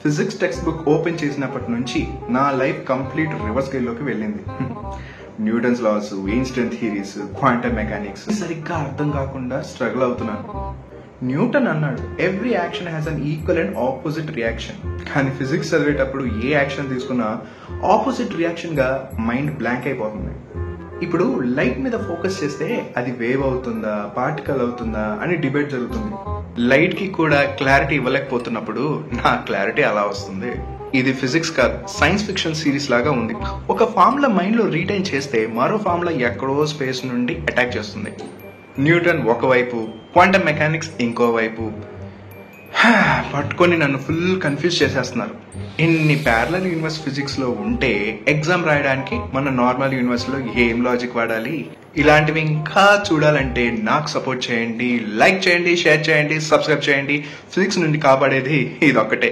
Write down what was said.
Physics text book open చేసినప్పటి నుంచి నా లైఫ్ కంప్లీట్ రివర్స్ గేర్లోకి వెళ్ళింది. Newton's laws, Einstein theories, quantum mechanics సరిగ్గా అర్థం కాకుండా స్ట్రగుల్ అవుతున్నాను. న్యూటన్ అన్నాడు, every action has an equal and opposite reaction. కానీ ఫిజిక్స్ చదివేటప్పుడు ఏ యాక్షన్ తీసుకున్నా ఆపోజిట్ రియాక్షన్ గా మైండ్ బ్లాంక్ అయిపోతుంది. ఇప్పుడు లైట్ మీద ఫోకస్ చేస్తే అది వేవ్ అవుతుందా, పార్టికల్ అవుతుందా అని డిబేట్ జరుగుతుంది. లైట్ కి కూడా క్లారిటీ ఇవ్వలేకపోతున్నప్పుడు నా క్లారిటీ అలా వస్తుంది. ఇది ఫిజిక్స్ కాదు, సైన్స్ ఫిక్షన్ సిరీస్ లాగా ఉంది. ఒక ఫార్ములా మైండ్ లో రీటైన్ చేస్తే మరో ఫార్ములా ఎక్కడో స్పేస్ నుండి అటాక్ చేస్తుంది. న్యూటన్ ఒకవైపు, క్వాంటమ్ మెకానిక్స్ ఇంకో వైపు పట్టుకొని నన్ను ఫుల్ కన్ఫ్యూజ్ చేసేస్తున్నారు. ఇన్ని ప్యారలల్ యూనివర్స్ ఫిజిక్స్ లో ఉంటే ఎగ్జామ్ రాయడానికి మన నార్మల్ యూనివర్స్ లో ఏం లాజిక్ వాడాలి? ఇలాంటివి ఇంకా చూడాలంటే నాకు సపోర్ట్ చేయండి, లైక్ చేయండి, షేర్ చేయండి, సబ్స్క్రైబ్ చేయండి. ఫిజిక్స్ నుండి కాపాడేది ఇదొక్కటే.